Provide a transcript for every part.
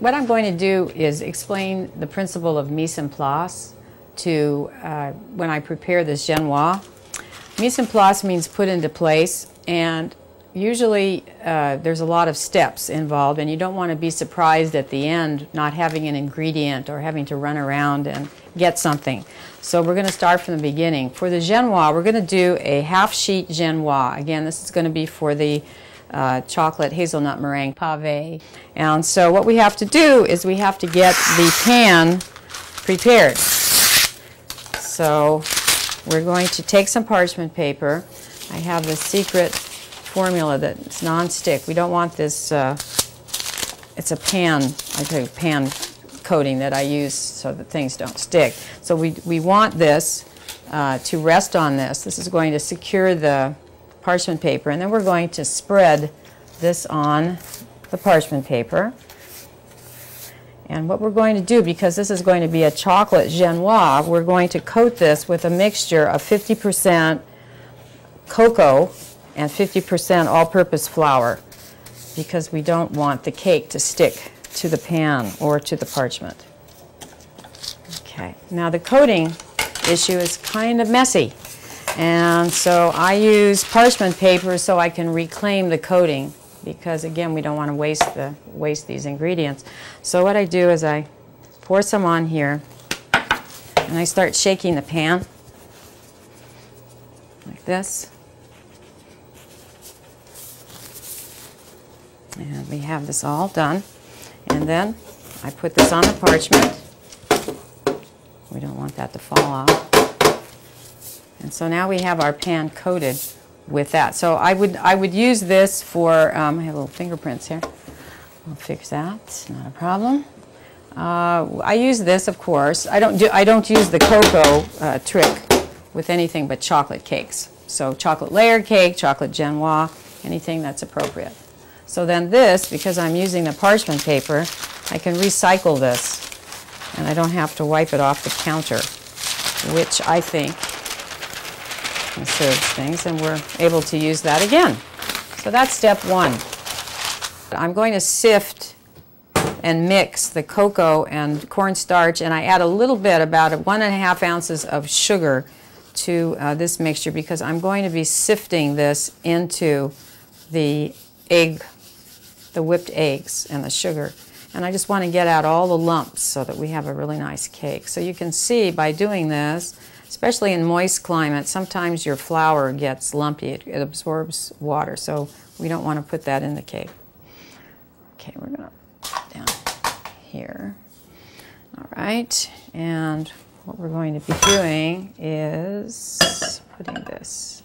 what I'm going to do is explain the principle of mise en place to when I prepare this genoise. Mise en place means put into place, and usually there's a lot of steps involved, and you don't want to be surprised at the end not having an ingredient or having to run around and get something. So we're going to start from the beginning. For the genoise, we're going to do a half sheet genoise. Again, this is going to be for the chocolate hazelnut meringue pave. And so what we have to do is we have to get the pan prepared. So we're going to take some parchment paper. I have the secret formula that's non-stick. We don't want this, it's a pan, I think pan coating that I use so that things don't stick. So we want this to rest on this. This is going to secure the parchment paper, and then we're going to spread this on the parchment paper. And what we're going to do, because this is going to be a chocolate genoise, we're going to coat this with a mixture of 50% cocoa and 50% all-purpose flour, because we don't want the cake to stick to the pan or to the parchment. Okay, now the coating issue is kind of messy, and so I use parchment paper so I can reclaim the coating, because again we don't want to waste these ingredients. So what I do is I pour some on here and I start shaking the pan like this, and we have this all done, and then I put this on the parchment. We don't want that to fall off. And so now we have our pan coated with that. So I would use this for, I have little fingerprints here. I'll fix that, it's not a problem. I use this, of course. I don't use the cocoa trick with anything but chocolate cakes. So chocolate layered cake, chocolate genoise, anything that's appropriate. So then this, because I'm using the parchment paper, I can recycle this, and I don't have to wipe it off the counter, which I think conserves things, and we're able to use that again. So that's step one. I'm going to sift and mix the cocoa and cornstarch, and I add a little bit, about 1.5 ounces of sugar to this mixture, because I'm going to be sifting this into the whipped eggs and the sugar. And I just want to get out all the lumps so that we have a really nice cake. So you can see by doing this, especially in moist climates, sometimes your flour gets lumpy. It absorbs water, so we don't want to put that in the cake. Okay, we're going to put it down here. All right, and what we're going to be doing is putting this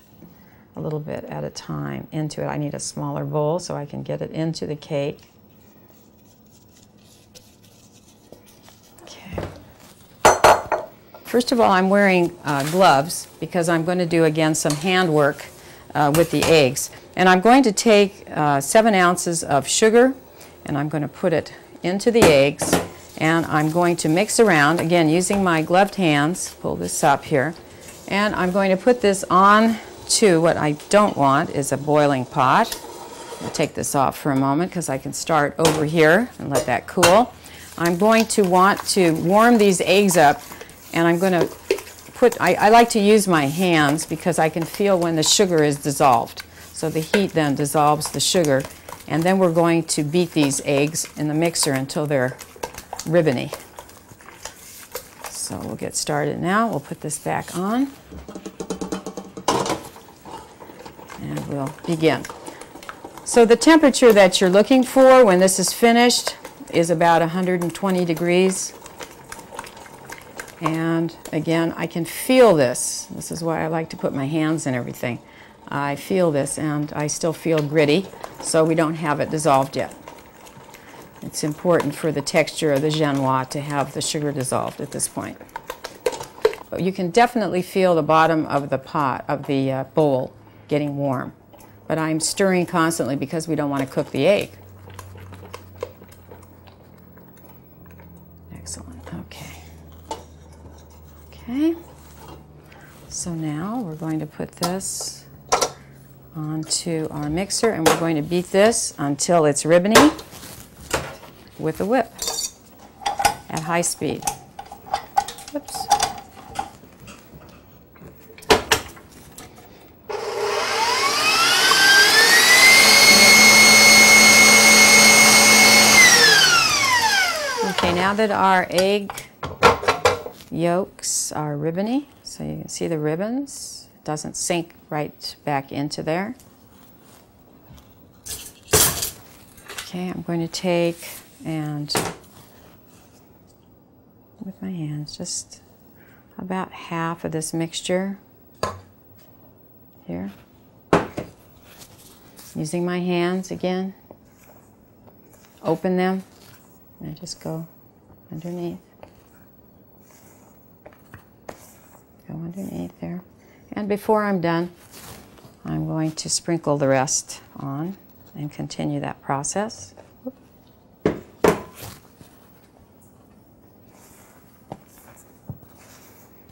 a little bit at a time into it. I need a smaller bowl so I can get it into the cake. First of all, I'm wearing gloves because I'm going to do, again, some handwork with the eggs. And I'm going to take 7 ounces of sugar, and I'm going to put it into the eggs, and I'm going to mix around, again, using my gloved hands. Pull this up here. And I'm going to put this on to what I don't want is a boiling pot. I'll take this off for a moment because I can start over here and let that cool. I'm going to want to warm these eggs up, and I'm going to put, I like to use my hands because I can feel when the sugar is dissolved. So the heat then dissolves the sugar, and then we're going to beat these eggs in the mixer until they're ribbony. So we'll get started now. We'll put this back on, and we'll begin. So the temperature that you're looking for when this is finished is about 120 degrees. And again, I can feel this. This is why I like to put my hands in everything. I feel this, and I still feel gritty, so we don't have it dissolved yet. It's important for the texture of the genoise to have the sugar dissolved at this point. But you can definitely feel the bottom of the pot, of the bowl, getting warm. But I'm stirring constantly because we don't want to cook the egg. Excellent. Okay. Okay, so now we're going to put this onto our mixer, and we're going to beat this until it's ribbony with a whip. at high speed. Oops. Okay, now that our egg yolks are ribbony, so you can see the ribbons, it doesn't sink right back into there. Okay, I'm going to take and with my hands just about half of this mixture here. Using my hands again, open them and just go underneath. Go underneath there. And before I'm done, I'm going to sprinkle the rest on and continue that process.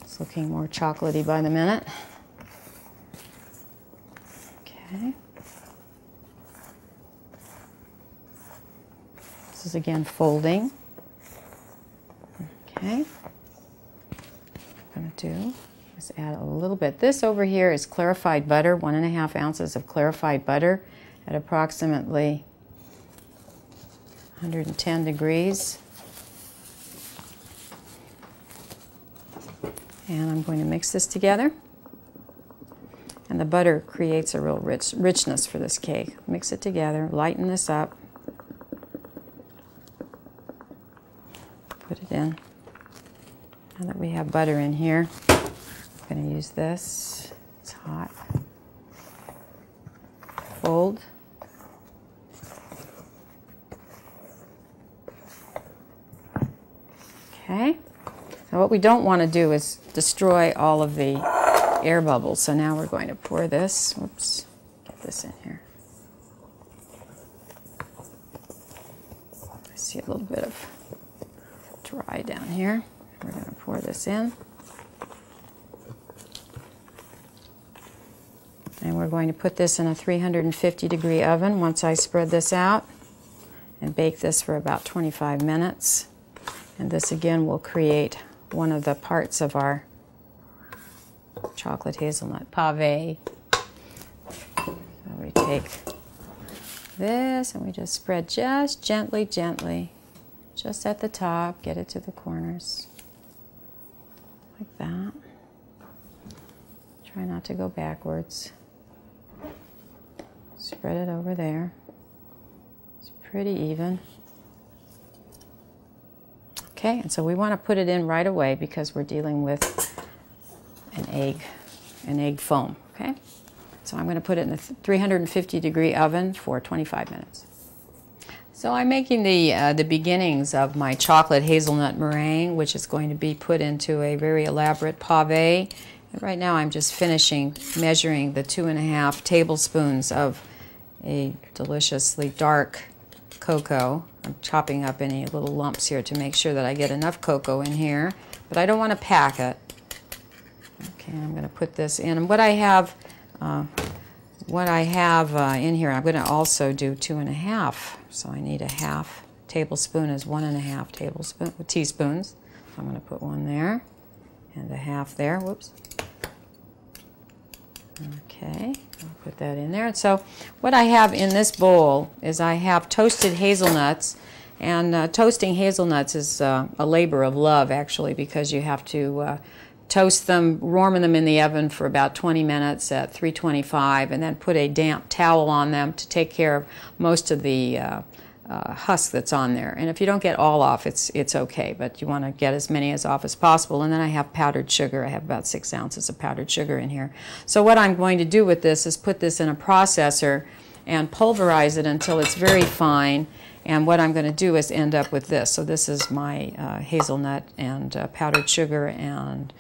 It's looking more chocolatey by the minute. Okay. This is again folding. Okay. What I'm going to do is add a little bit. This over here is clarified butter, 1.5 ounces of clarified butter at approximately 110 degrees. And I'm going to mix this together. And the butter creates a real richness for this cake. Mix it together, lighten this up. Put it in. Now that we have butter in here, I'm going to use this. It's hot. Fold. Okay. Now what we don't want to do is destroy all of the air bubbles. So now we're going to pour this. Whoops. Get this in here. I see a little bit of dry down here. We're going to pour this in. And we're going to put this in a 350-degree oven once I spread this out and bake this for about 25 minutes. And this again will create one of the parts of our chocolate hazelnut pave. So we take this and we just spread just gently, just at the top, get it to the corners, like that. Try not to go backwards. Spread it over there. It's pretty even. Okay, and so we want to put it in right away because we're dealing with an egg foam, okay? So I'm going to put it in the 350-degree oven for 25 minutes. So I'm making the beginnings of my chocolate hazelnut meringue, which is going to be put into a very elaborate pave. And right now I'm just finishing measuring the 2.5 tablespoons of a deliciously dark cocoa. I'm chopping up any little lumps here to make sure that I get enough cocoa in here, but I don't want to pack it. Okay, I'm going to put this in. And what I have in here, I'm going to also do 2.5. So I need a half tablespoon is 1.5 teaspoons. So I'm going to put one there and a half there. Whoops. Okay, I'll put that in there. And so what I have in this bowl is I have toasted hazelnuts, and toasting hazelnuts is a labor of love actually, because you have to toast them, warm them in the oven for about 20 minutes at 325, and then put a damp towel on them to take care of most of the husk that's on there. And if you don't get all off, it's okay, but you want to get as many off as possible. And then I have powdered sugar. I have about 6 ounces of powdered sugar in here. So what I'm going to do with this is put this in a processor and pulverize it until it's very fine. And what I'm going to do is end up with this. So this is my hazelnut and powdered sugar and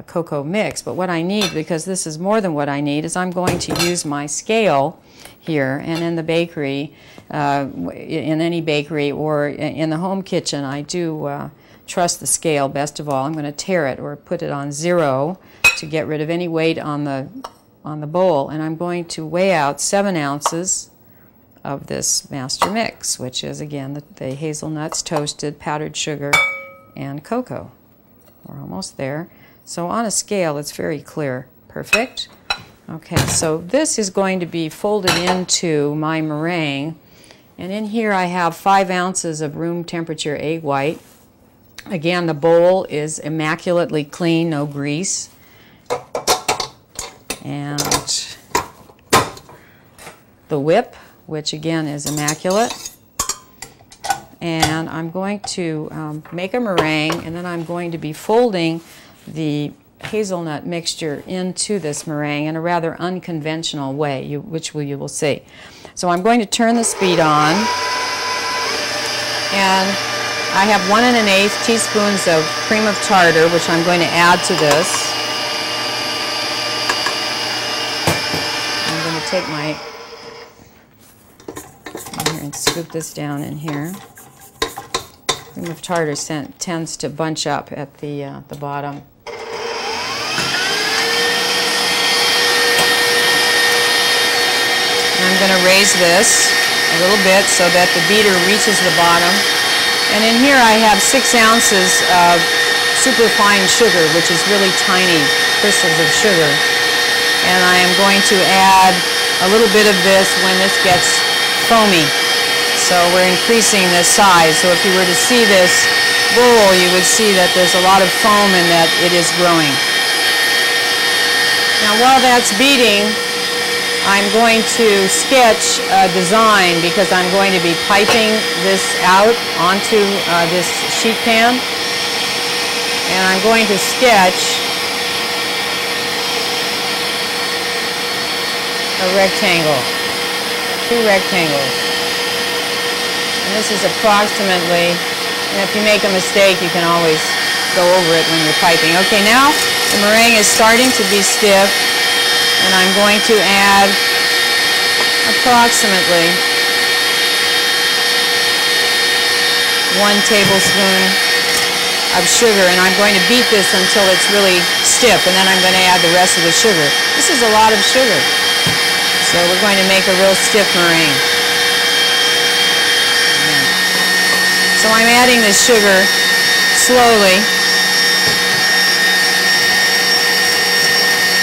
cocoa mix. But what I need, because this is more than what I need, is I'm going to use my scale here, and in the bakery, in any bakery or in the home kitchen, I do trust the scale best of all. I'm going to tare it or put it on 0 to get rid of any weight on the bowl, and I'm going to weigh out 7 ounces of this master mix, which is again the hazelnuts, toasted, powdered sugar, and cocoa. We're almost there. So on a scale, it's very clear. Perfect. Okay, so this is going to be folded into my meringue. And in here I have 5 ounces of room temperature egg white. Again, the bowl is immaculately clean, no grease. And the whip, which again is immaculate. And I'm going to make a meringue, and then I'm going to be folding the hazelnut mixture into this meringue in a rather unconventional way, which you will see. So I'm going to turn the speed on, and I have 1 1/8 teaspoons of cream of tartar, which I'm going to add to this. I'm going to take my here and scoop this down in here. Cream of tartar tends to bunch up at the bottom. And I'm going to raise this a little bit so that the beater reaches the bottom. And in here I have 6 ounces of superfine sugar, which is really tiny crystals of sugar. And I am going to add a little bit of this when this gets foamy. So we're increasing the size. So if you were to see this bowl, you would see that there's a lot of foam and that it is growing. Now while that's beating, I'm going to sketch a design because I'm going to be piping this out onto this sheet pan. And I'm going to sketch a rectangle, 2 rectangles. And this is approximately, and if you make a mistake, you can always go over it when you're piping. Okay, now the meringue is starting to be stiff. And I'm going to add approximately 1 tablespoon of sugar, and I'm going to beat this until it's really stiff, and then I'm going to add the rest of the sugar. This is a lot of sugar, so we're going to make a real stiff meringue. So I'm adding the sugar slowly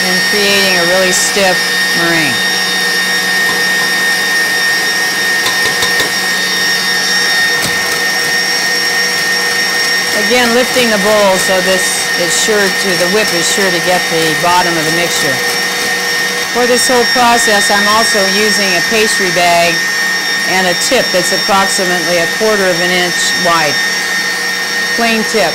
and creating a really stiff meringue. Again, lifting the bowl so the whip is sure to get the bottom of the mixture. For this whole process, I'm also using a pastry bag and a tip that's approximately 1/4 of an inch wide. Plain tip.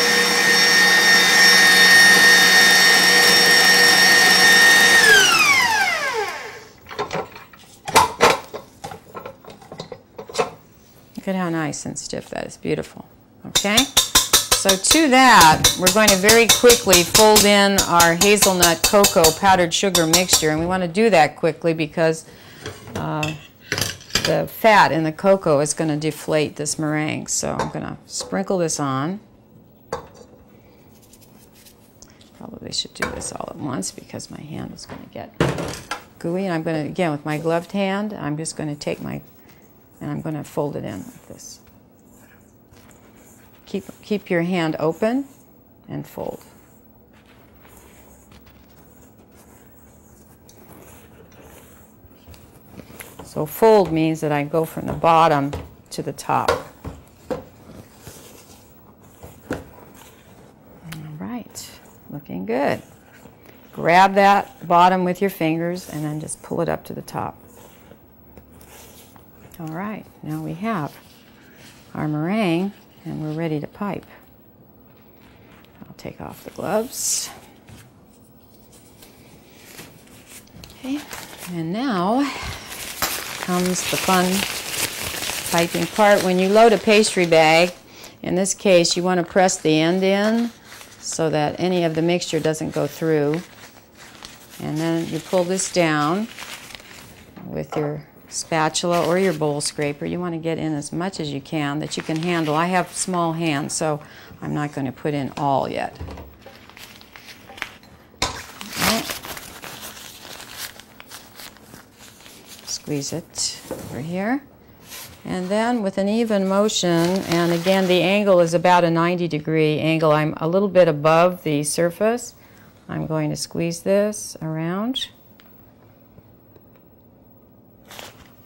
Look at how nice and stiff that is. Beautiful. Okay? So to that, we're going to very quickly fold in our hazelnut cocoa powdered sugar mixture. And we want to do that quickly because the fat in the cocoa is going to deflate this meringue. So I'm going to sprinkle this on. Probably should do this all at once because my hand is going to get gooey. And I'm going to, again, with my gloved hand, I'm just going to take and I'm going to fold it in like this. Keep your hand open and fold. So fold means that I go from the bottom to the top. All right, looking good. Grab that bottom with your fingers and then just pull it up to the top. All right, now we have our meringue and we're ready to pipe. I'll take off the gloves. Okay, and now comes the fun piping part. When you load a pastry bag, in this case you want to press the end in so that any of the mixture doesn't go through. And then you pull this down with your spatula or your bowl scraper. You want to get in as much as you can that you can handle. I have small hands, so I'm not going to put in all yet. Right. Squeeze it over here. And then with an even motion, and again the angle is about a 90-degree angle, I'm a little bit above the surface, I'm going to squeeze this around.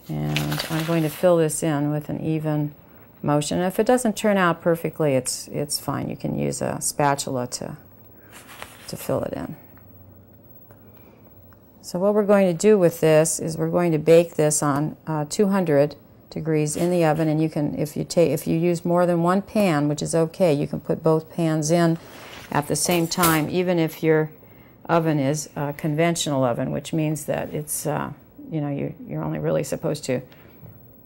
And I'm going to fill this in with an even motion. If it doesn't turn out perfectly, it's fine. You can use a spatula to fill it in. So what we're going to do with this is we're going to bake this on 200 degrees in the oven, and you can, if you use more than one pan, which is okay, you can put both pans in at the same time, even if your oven is a conventional oven, which means that it's you know, you're only really supposed to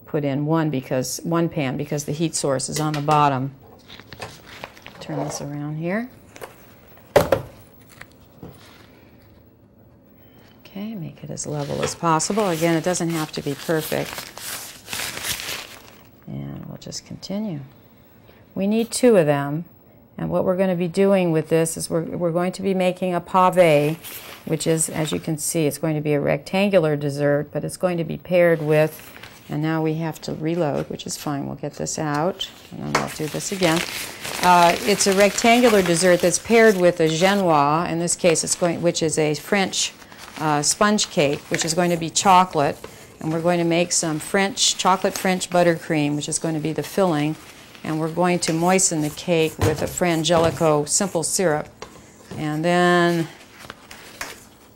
put in one pan because the heat source is on the bottom. Turn this around here. Okay, make it as level as possible. Again, it doesn't have to be perfect. And we'll just continue. We need 2 of them. And what we're going to be doing with this is we're going to be making a pave, which is, as you can see, it's going to be a rectangular dessert, but it's going to be paired with, and now we have to reload, which is fine. We'll get this out, and then we'll do this again. It's a rectangular dessert that's paired with a Genoise, in this case, which is a French sponge cake, which is going to be chocolate, and we're going to make some chocolate French buttercream, which is going to be the filling. And we're going to moisten the cake with a Frangelico simple syrup. And then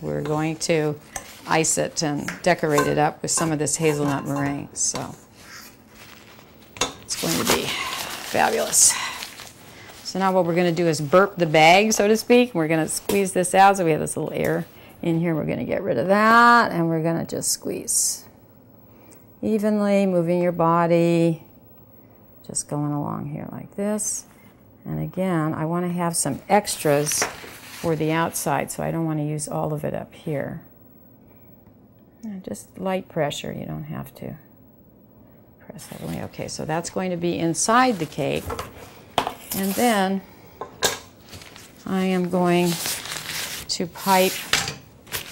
we're going to ice it and decorate it up with some of this hazelnut meringue. So it's going to be fabulous. So now what we're going to do is burp the bag, so to speak. We're going to squeeze this out so we have this little air in here. We're going to get rid of that, and we're going to just squeeze evenly, moving your body. Just going along here like this. And again, I want to have some extras for the outside, so I don't want to use all of it up here. Just light pressure, you don't have to press heavily. Okay, so that's going to be inside the cake. And then I am going to pipe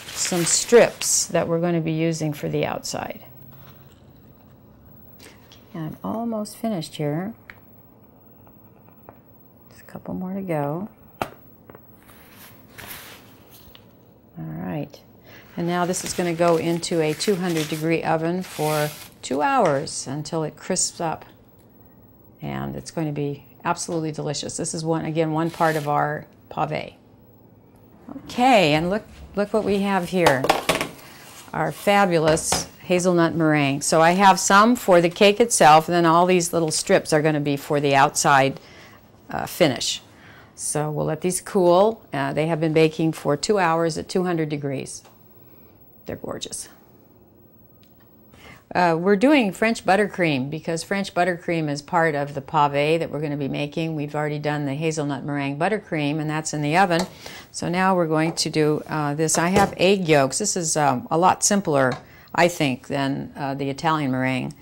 some strips that we're going to be using for the outside. I'm almost finished here. Just a couple more to go. All right. And now this is going to go into a 200-degree oven for 2 hours until it crisps up. And it's going to be absolutely delicious. This is one part of our pave. Okay, and look what we have here. Our fabulous hazelnut meringue. So I have some for the cake itself, and then all these little strips are going to be for the outside finish. So we'll let these cool. They have been baking for 2 hours at 200 degrees. They're gorgeous. We're doing French buttercream because French buttercream is part of the pave that we're going to be making. We've already done the hazelnut meringue buttercream, and that's in the oven. So now we're going to do this. I have egg yolks. This is a lot simpler, I think, than the Italian meringue.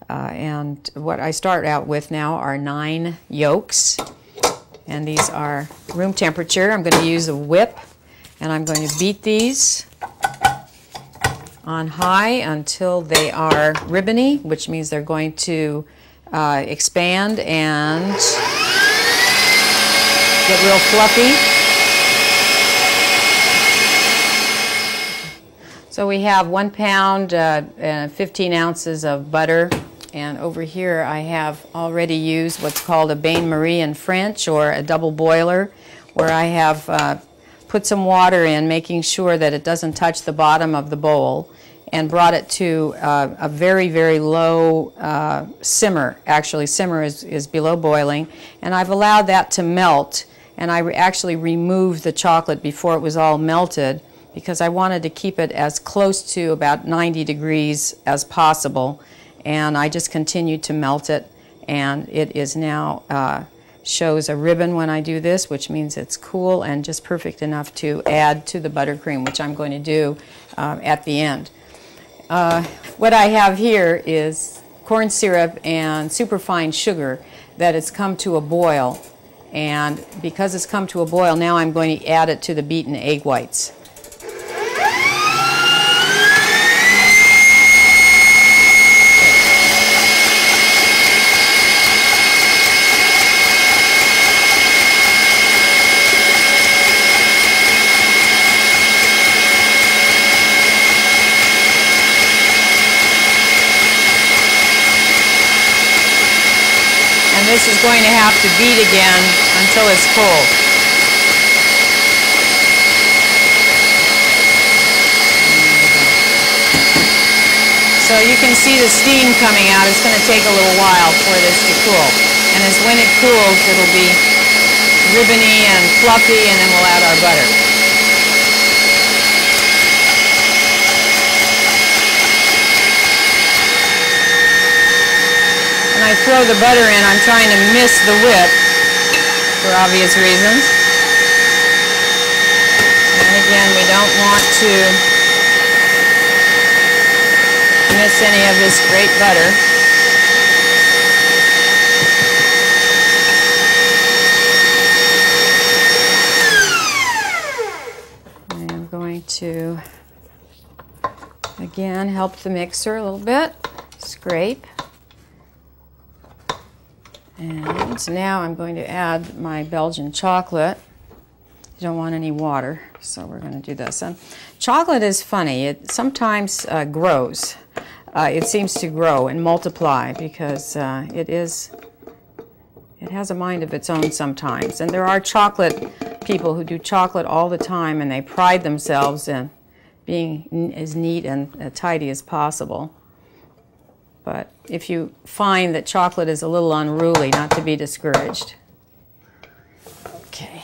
And what I start out with now are 9 yolks. And these are room temperature. I'm going to use a whip, and I'm going to beat these on high until they are ribbony, which means they're going to expand and get real fluffy. So we have 1 pound and 15 ounces of butter, and over here I have already used what's called a bain-marie in French, or a double boiler, where I have put some water in, making sure that it doesn't touch the bottom of the bowl, and brought it to a very, very low simmer. Actually, simmer is below boiling, and I've allowed that to melt, and I actually removed the chocolate before it was all melted because I wanted to keep it as close to about 90 degrees as possible, and I just continued to melt it, and it is now shows a ribbon when I do this, which means it's cool and just perfect enough to add to the buttercream, which I'm going to do at the end. What I have here is corn syrup and superfine sugar that has come to a boil, and because it's come to a boil, now I'm going to add it to the beaten egg whites. this is going to have to beat again until it's cold. So you can see the steam coming out. It's going to take a little while for this to cool. And when it cools, it'll be ribbony and fluffy, and then we'll add our butter. When I throw the butter in, I'm trying to miss the whip for obvious reasons. And again, we don't want to miss any of this great butter. I am going to again help the mixer a little bit, scrape. And so now I'm going to add my Belgian chocolate. You don't want any water, so we're going to do this. And chocolate is funny. It sometimes grows. It seems to grow and multiply because it has a mind of its own sometimes. And there are chocolate people who do chocolate all the time, and they pride themselves in being as neat and tidy as possible. But if you find that chocolate is a little unruly, not to be discouraged. Okay.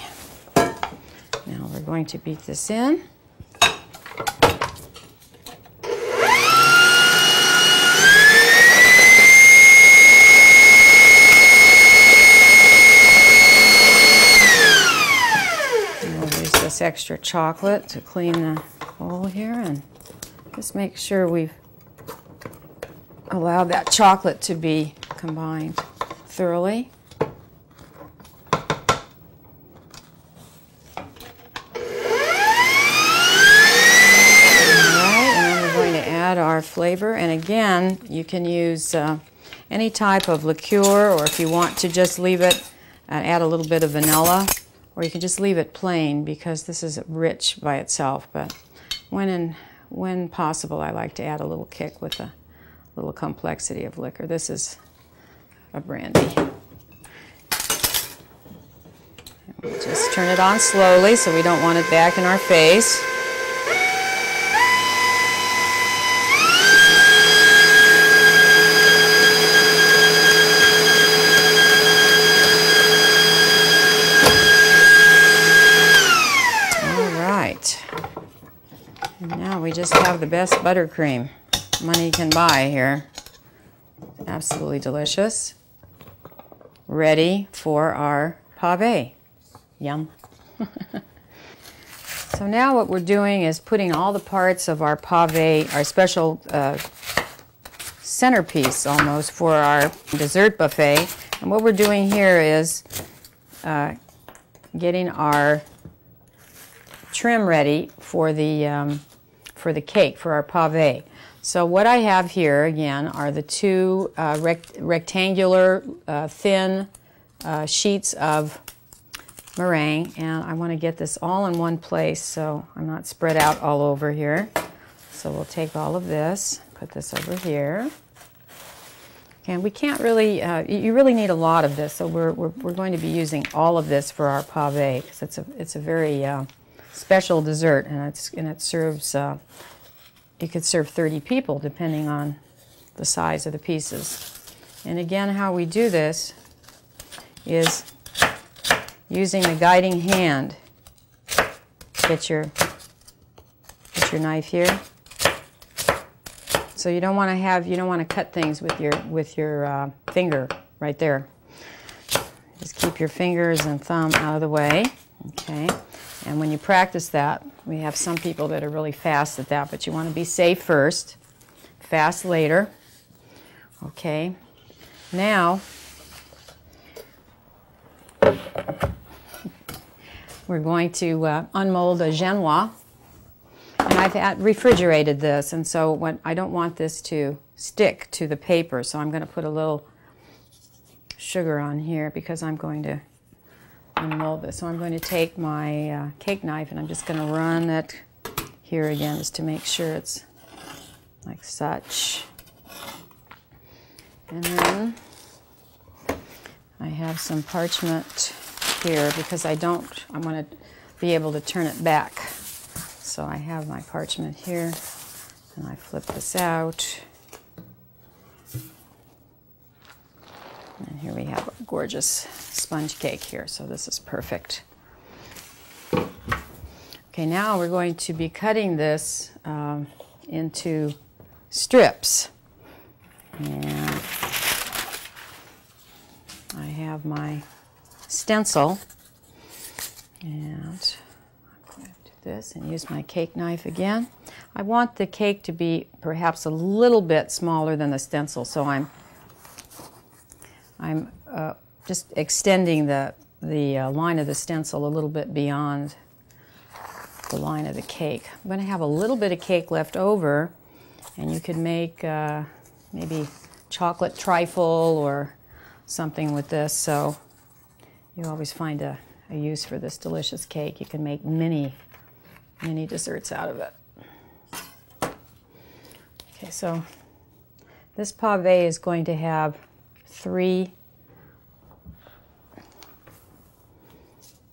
Now we're going to beat this in. Extra chocolate to clean the bowl here, and just make sure we've allowed that chocolate to be combined thoroughly. Alright, and then we're going to add our flavor, and again you can use any type of liqueur, or if you want to just leave it and add a little bit of vanilla. Or you can just leave it plain because this is rich by itself. But when possible, I like to add a little kick with a little complexity of liquor. This is a brandy. We'll just turn it on slowly so we don't want it back in our face. We just have the best buttercream money can buy here. Absolutely delicious. Ready for our pave. Yum. So now what we're doing is putting all the parts of our pave, our special centerpiece almost for our dessert buffet. And what we're doing here is getting our trim ready for the cake, for our pave. So what I have here, again, are the two rectangular thin sheets of meringue, and I want to get this all in one place so I'm not spread out all over here. So we'll take all of this, put this over here. And we can't really, you really need a lot of this, so we're going to be using all of this for our pave, because it's a very special dessert, and it serves, you could serve 30 people depending on the size of the pieces. And again, how we do this is using the guiding hand. Get your knife here. So you don't want to cut things with your finger right there. Just keep your fingers and thumb out of the way. Okay. And when you practice that, we have some people that are really fast at that, but you want to be safe first, fast later. Okay. Now, we're going to unmold a Genoise. And I've refrigerated this, and so I don't want this to stick to the paper, so I'm going to put a little sugar on here because I'm going to unmold this. So I'm going to take my cake knife, and I'm just going to run it here again just to make sure it's like such. And then I have some parchment here because I want to be able to turn it back. So I have my parchment here, and I flip this out. And here we have a gorgeous sponge cake here, so this is perfect. Okay, now we're going to be cutting this into strips. And I have my stencil, and I'm going to do this and use my cake knife again. I want the cake to be perhaps a little bit smaller than the stencil, so I'm just extending the line of the stencil a little bit beyond the line of the cake. I'm going to have a little bit of cake left over, and you could make maybe chocolate trifle or something with this, so you always find a use for this delicious cake. You can make mini desserts out of it. Okay, so this pave is going to have 3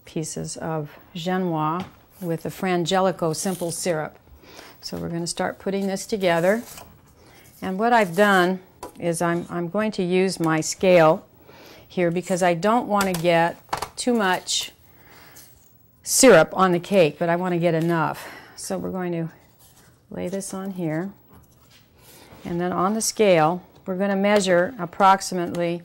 pieces of Genoise with the Frangelico simple syrup. So we're going to start putting this together. And what I've done is I'm going to use my scale here because I don't want to get too much syrup on the cake, but I want to get enough. So we're going to lay this on here. And then on the scale, we're going to measure approximately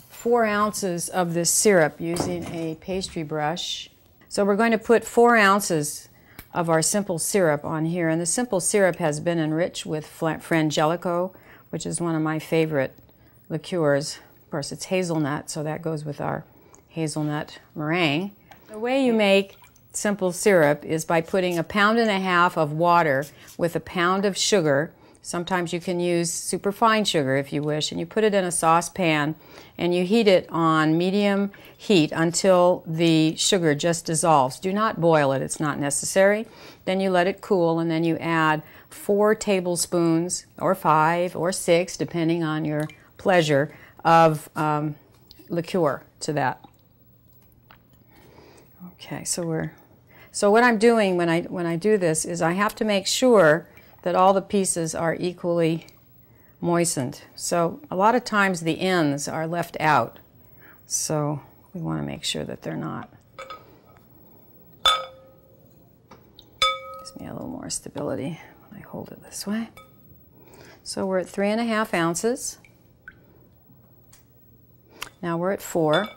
4 ounces of this syrup using a pastry brush. So we're going to put 4 ounces of our simple syrup on here, and the simple syrup has been enriched with Frangelico, which is one of my favorite liqueurs. Of course, it's hazelnut, so that goes with our hazelnut meringue. The way you make simple syrup is by putting 1.5 pounds of water with 1 pound of sugar. Sometimes you can use superfine sugar if you wish, and you put it in a saucepan and you heat it on medium heat until the sugar just dissolves. Do not boil it, it's not necessary. Then you let it cool, and then you add 4 tablespoons, or 5 or 6, depending on your pleasure, of liqueur to that. Okay, so what I'm doing when I do this is I have to make sure that all the pieces are equally moistened. So a lot of times the ends are left out, so we want to make sure that they're not. Gives me a little more stability when I hold it this way. So we're at 3.5 ounces. Now we're at 4.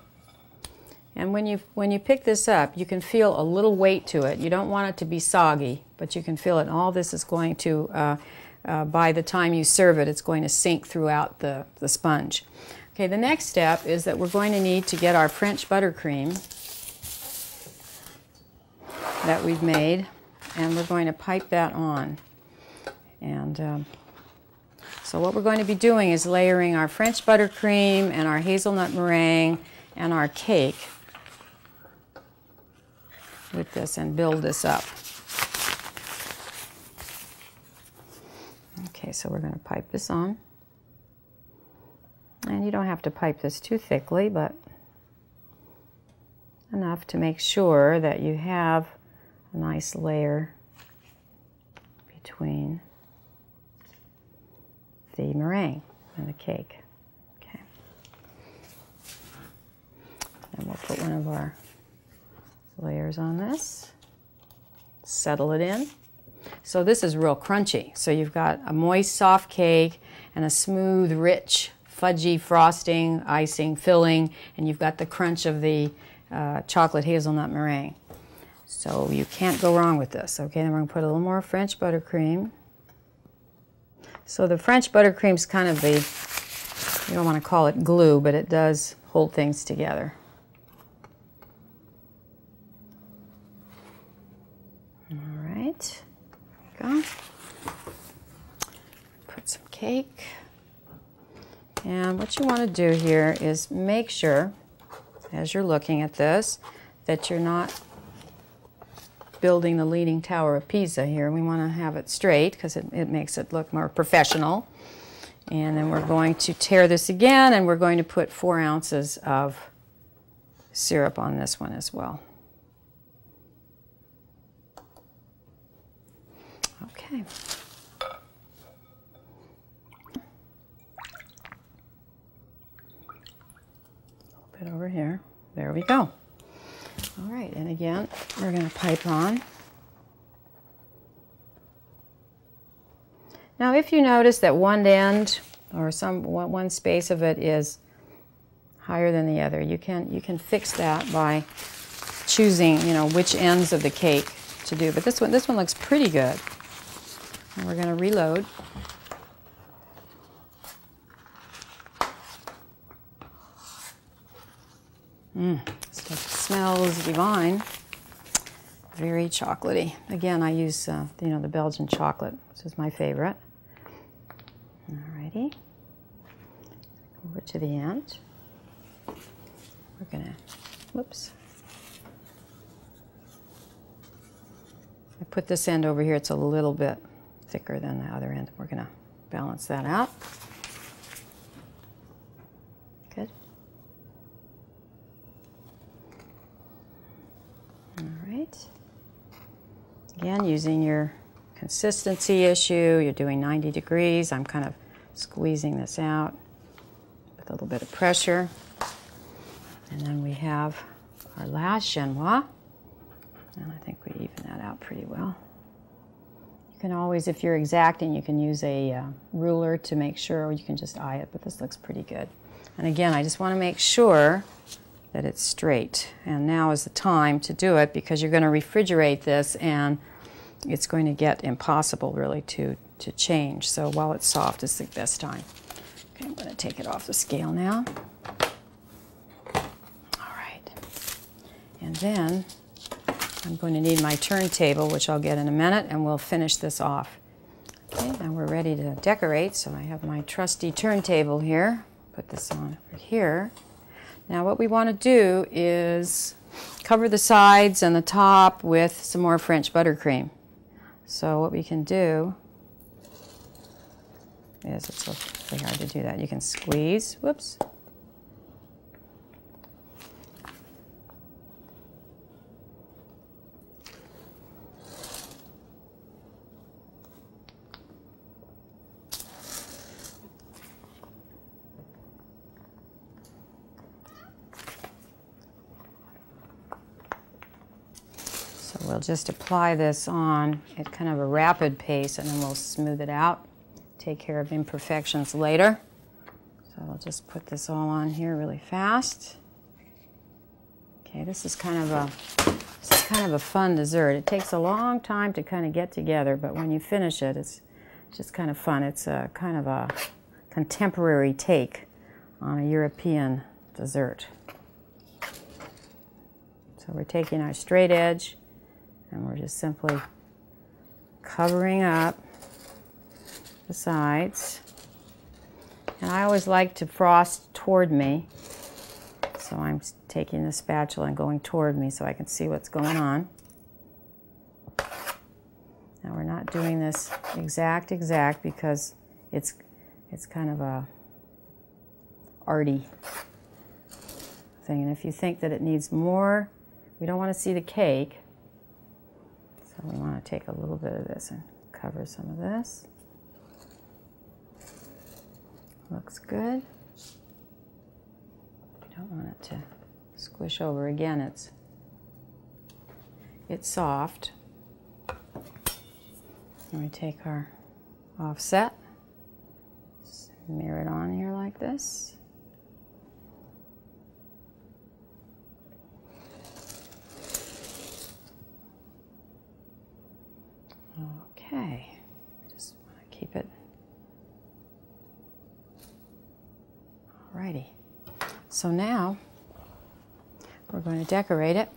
And when you pick this up, you can feel a little weight to it. You don't want it to be soggy, but you can feel it. And all this is going to, by the time you serve it, it's going to sink throughout the sponge. Okay, the next step is that we're going to need to get our French buttercream that we've made, and we're going to pipe that on. And so what we're going to be doing is layering our French buttercream and our hazelnut meringue and our cake with this and build this up. Okay, so we're going to pipe this on. And you don't have to pipe this too thickly, but enough to make sure that you have a nice layer between the meringue and the cake. Okay. And we'll put one of our layers on this, settle it in. So this is real crunchy. So you've got a moist, soft cake and a smooth, rich, fudgy frosting, icing, filling, and you've got the crunch of the chocolate hazelnut meringue. So you can't go wrong with this. Okay, then we're going to put a little more French buttercream. So the French buttercream is kind of the, you don't want to call it glue, but it does hold things together. All right, there we go. Put some cake. And what you want to do here is make sure, as you're looking at this, that you're not building the Leaning Tower of Pisa here. We want to have it straight because it makes it look more professional. And then we're going to tear this again, and we're going to put 4 ounces of syrup on this one as well. Okay. A little bit over here. There we go. All right, and again, we're going to pipe on. Now, if you notice that one end or one space of it is higher than the other, you can fix that by choosing, which ends of the cake to do. But this one looks pretty good. And we're going to reload. Stuff smells divine. Very chocolatey. Again, I use the Belgian chocolate, which is my favorite. Alrighty. Over to the end. We're gonna, whoops. I put this end over here. It's a little bit thicker than the other end. We're gonna balance that out. Good. All right. Again, using your consistency issue, you're doing 90 degrees. I'm kind of squeezing this out with a little bit of pressure. And then we have our last Genoise. And I think we even that out pretty well. You can always, if you're exacting, you can use a ruler to make sure, or you can just eye it, but this looks pretty good. And again, I just want to make sure that it's straight. And now is the time to do it because you're going to refrigerate this and it's going to get impossible really to change. So while it's soft, it's the best time. Okay, I'm going to take it off the scale now. All right. And then I'm going to need my turntable, which I'll get in a minute, and we'll finish this off. Okay, now we're ready to decorate, so I have my trusty turntable here. Put this on over here. Now what we want to do is cover the sides and the top with some more French buttercream. So what we can do is, it's really hard to do that. You can squeeze, whoops. We'll just apply this on at kind of a rapid pace and then we'll smooth it out, take care of imperfections later. So I'll just put this all on here really fast. Okay, this is kind of a fun dessert. It takes a long time to kind of get together, but when you finish it, it's just kind of fun. It's a kind of a contemporary take on a European dessert. So we're taking our straight edge and we're just simply covering up the sides. And I always like to frost toward me. So I'm taking the spatula and going toward me so I can see what's going on. Now we're not doing this exact because it's kind of a arty thing. And if you think that it needs more, we don't want to see the cake. So we want to take a little bit of this and cover some of this. Looks good. We don't want it to squish over. Again, it's soft. And we take our offset, smear it on here like this. Okay, just want to keep it. Alrighty. So now we're going to decorate it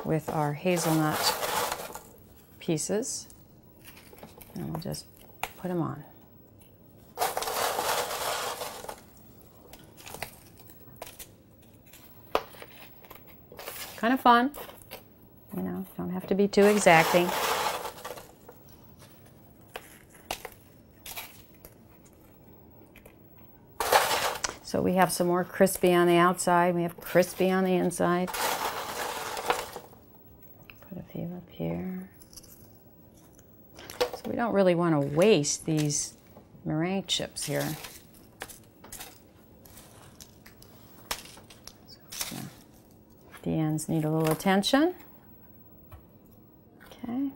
with our hazelnut pieces, and we'll just put them on. Kind of fun, you know, don't have to be too exacting. So we have some more crispy on the outside. We have crispy on the inside. Put a few up here. So we don't really want to waste these meringue chips here. So, the ends need a little attention. Okay.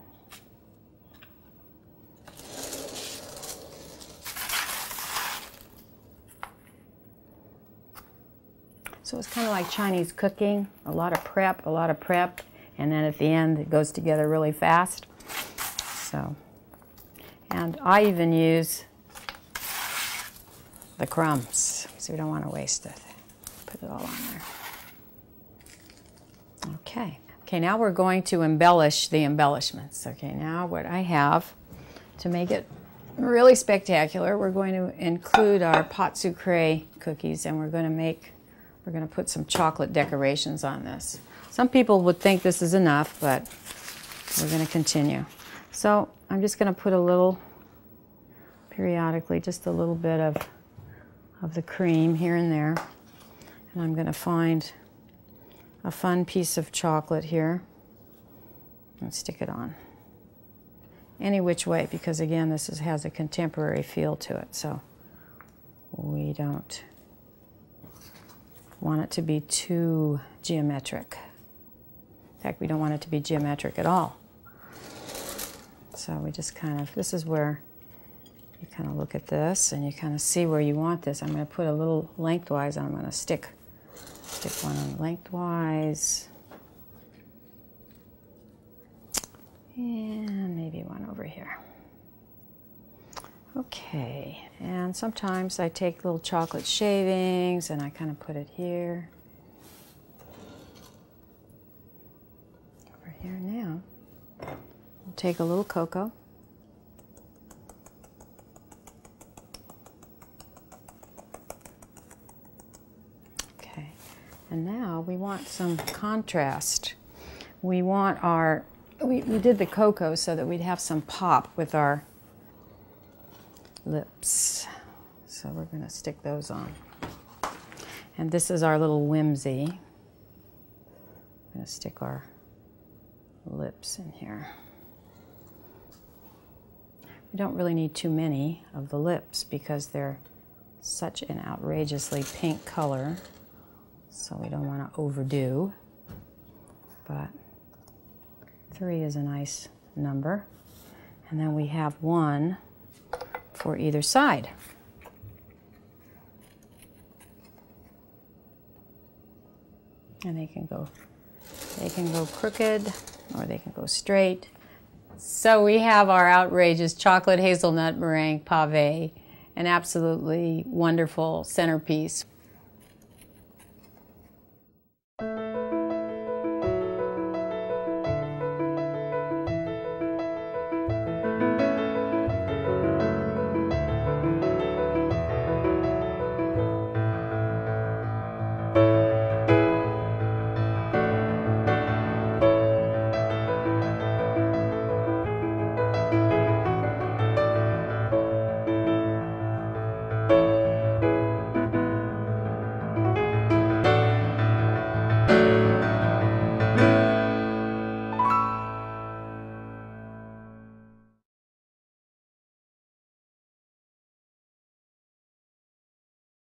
So it's kind of like Chinese cooking, a lot of prep, and then at the end it goes together really fast. So, and I even use the crumbs, so we don't want to waste it. Put it all on there. Okay. Okay, now we're going to embellish the embellishments. Okay, now what I have to make it really spectacular, we're going to include our pâte sucrée cookies, and we're going to put some chocolate decorations on this. Some people would think this is enough, but we're going to continue. So I'm just going to put a little, periodically, just a little bit of the cream here and there. And I'm going to find a fun piece of chocolate here and stick it on. Any which way, because again, this has a contemporary feel to it, so we don't want it to be too geometric. In fact, we don't want it to be geometric at all. So we just kind of, this is where you kind of look at this and you kind of see where you want this. I'm going to put a little lengthwise, and I'm going to stick one on lengthwise. And maybe one over here. Okay, and sometimes I take little chocolate shavings and I kind of put it here. Over here now. We'll take a little cocoa. Okay, and now we want some contrast. We want our, we did the cocoa so that we'd have some pop with our lips. So we're going to stick those on. And this is our little whimsy. I'm going to stick our lips in here. We don't really need too many of the lips because they're such an outrageously pink color. So we don't want to overdo. But 3 is a nice number. And then we have 1 for either side. And they can go crooked or they can go straight. So we have our outrageous chocolate hazelnut meringue pave, an absolutely wonderful centerpiece.